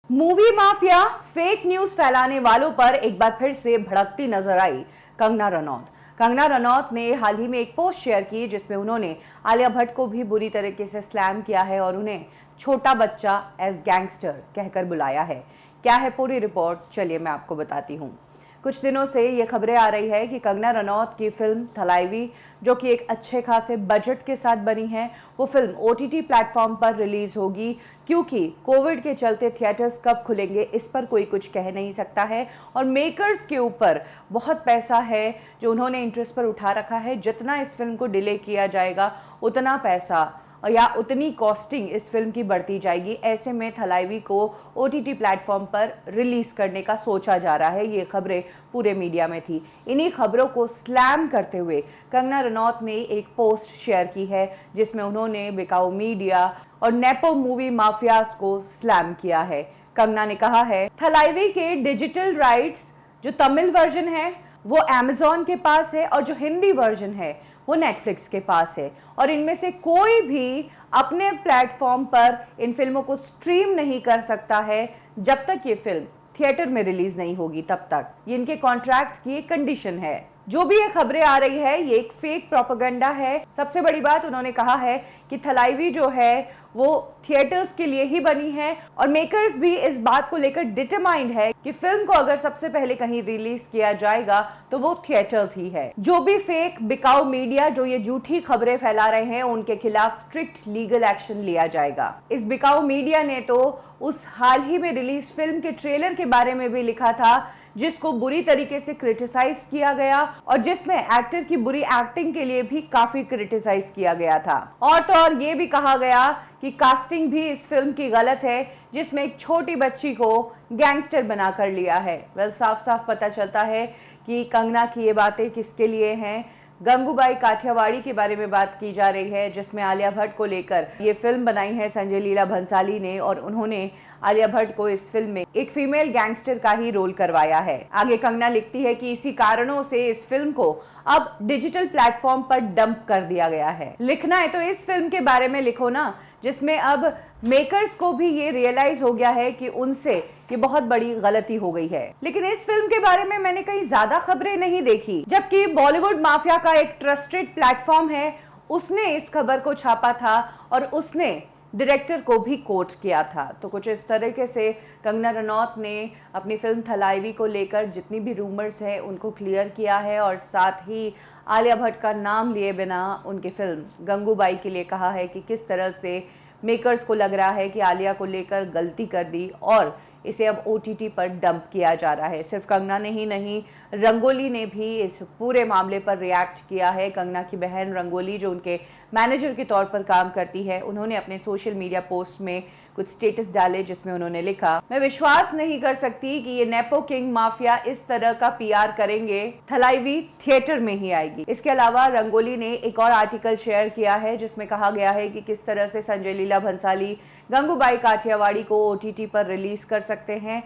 Movie mafia fake news फैलाने वालों पर एक बार फिर से भड़कती नजर आई कंगना रनौत। कंगना रनौत ने हाल ही में एक पोस्ट शेयर की जिसमें उन्होंने आलिया भट्ट को भी बुरी तरीके से स्लैम किया है और उन्हें छोटा बच्चा एज गैंगस्टर कहकर बुलाया है। क्या है पूरी रिपोर्ट, चलिए मैं आपको बताती हूँ। कुछ दिनों से ये खबरें आ रही है कि कंगना रनौत की फिल्म थलाइवी, जो कि एक अच्छे खासे बजट के साथ बनी है, वो फिल्म ओटीटी प्लेटफॉर्म पर रिलीज होगी। क्योंकि कोविड के चलते थिएटर्स कब खुलेंगे इस पर कोई कुछ कह नहीं सकता है और मेकर्स के ऊपर बहुत पैसा है जो उन्होंने इंटरेस्ट पर उठा रखा है। जितना इस फिल्म को डिले किया जाएगा उतना पैसा या उतनी कॉस्टिंग इस फिल्म की बढ़ती जाएगी। ऐसे में थलाइवी को ओटीटी प्लेटफॉर्म पर रिलीज करने का सोचा जा रहा है। ये खबरें पूरे मीडिया में थी। इन्हीं खबरों को स्लैम करते हुए कंगना रनौत ने एक पोस्ट शेयर की है जिसमें उन्होंने बिकाऊ मीडिया और नेपो मूवी माफियाज को स्लैम किया है। कंगना ने कहा है, थलाइवी के डिजिटल राइट्स जो तमिल वर्जन है वो अमेजॉन के पास है और जो हिंदी वर्जन है वो नेटफ्लिक्स के पास है और इनमें से कोई भी अपने प्लेटफॉर्म पर इन फिल्मों को स्ट्रीम नहीं कर सकता है जब तक ये फिल्म थिएटर में रिलीज नहीं होगी। तब तक ये इनके कॉन्ट्रैक्ट की एक कंडीशन है। जो भी ये खबरें आ रही है ये एक फेक प्रोपेगेंडा है। सबसे बड़ी बात उन्होंने कहा है कि थलाइवी जो है वो थिएटर्स के लिए ही बनी है और मेकर्स भी इस बात को लेकर डिटरमाइंड है कि फिल्म को अगर सबसे पहले कहीं रिलीज किया जाएगा तो वो थिएटर्स ही है। जो भी फेक बिकाऊ मीडिया जो ये झूठी खबरें फैला रहे हैं उनके खिलाफ स्ट्रिक्ट लीगल एक्शन लिया जाएगा। इस बिकाऊ मीडिया ने तो उस हाल ही में रिलीज फिल्म के ट्रेलर के बारे में भी लिखा था जिसको बुरी तरीके से क्रिटिसाइज किया गया और जिसमें एक्टर की बुरी एक्टिंग के लिए भी काफी क्रिटिसाइज किया गया था। और तो और ये भी कहा गया कि कास्टिंग भी इस फिल्म की गलत है जिसमें एक छोटी बच्ची को गैंगस्टर बना कर लिया है। वेल, साफ साफ पता चलता है कि कंगना की ये बातें किसके लिए हैं। गंगूबाई काठियावाड़ी के बारे में बात की जा रही है जिसमें आलिया भट्ट को लेकर ये फिल्म बनाई है संजय लीला भंसाली ने और उन्होंने आलिया भट्ट को इस फिल्म में एक फीमेल गैंगस्टर का ही रोल करवाया है। आगे कंगना लिखती है कि इसी कारणों से इस फिल्म को अब डिजिटल प्लेटफॉर्म पर डंप कर दिया गया है। लिखना है तो इस फिल्म के बारे में लिखो ना, जिसमें अब मेकर्स को भी ये रियलाइज हो गया है कि उनसे ये बहुत बड़ी गलती हो गई है। लेकिन इस फिल्म के बारे में मैंने कहीं ज्यादा खबरें नहीं देखी, जबकि बॉलीवुड माफिया का एक ट्रस्टेड प्लेटफॉर्म है उसने इस खबर को छापा था और उसने डायरेक्टर को भी कोट किया था। तो कुछ इस तरीके से कंगना रनौत ने अपनी फिल्म थलाइवी को लेकर जितनी भी रूमर्स हैं उनको क्लियर किया है और साथ ही आलिया भट्ट का नाम लिए बिना उनकी फिल्म गंगूबाई के लिए कहा है कि किस तरह से मेकर्स को लग रहा है कि आलिया को लेकर गलती कर दी और इसे अब ओटीटी पर डंप किया जा रहा है। सिर्फ कंगना ने ही नहीं, रंगोली ने भी इस पूरे मामले पर रिएक्ट किया है। कंगना की बहन रंगोली जो उनके मैनेजर के तौर पर काम करती है, उन्होंने अपने सोशल मीडिया पोस्ट में कुछ स्टेटस डाले जिसमें उन्होंने लिखा, मैं विश्वास नहीं कर सकती कि ये नेपो किंग माफिया इस तरह का पीआर करेंगे, थलाइवी थिएटर में ही आएगी। इसके अलावा रंगोली ने एक और आर्टिकल शेयर किया है जिसमें कहा गया है कि किस तरह से संजय लीला भंसाली गंगूबाई काठियावाड़ी को ओटीटी पर रिलीज कर सकते हैं।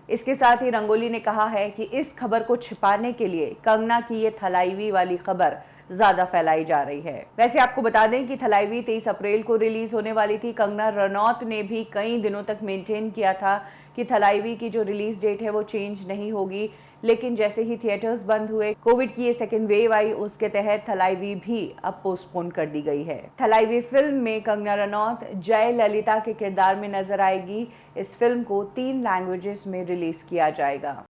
इसके साथ ही रंगोली ने कहा है कि इस खबर को छिपाने के लिए कंगना की ये थलाइवी वाली खबर ज्यादा फैलाई जा रही है। वैसे आपको बता दें कि थलाइवी 23 अप्रैल को रिलीज होने वाली थी। कंगना रनौत ने भी कई दिनों तक मेंटेन किया था कि थलाइवी की जो रिलीज डेट है वो चेंज नहीं होगी, लेकिन जैसे ही थिएटर्स बंद हुए, कोविड की ये सेकेंड वेव आई, उसके तहत थलाइवी भी अब पोस्टपोन कर दी गई है। थलाइवी फिल्म में कंगना रनौत जय ललिता के किरदार में नजर आएगी। इस फिल्म को 3 लैंग्वेजेस में रिलीज किया जाएगा।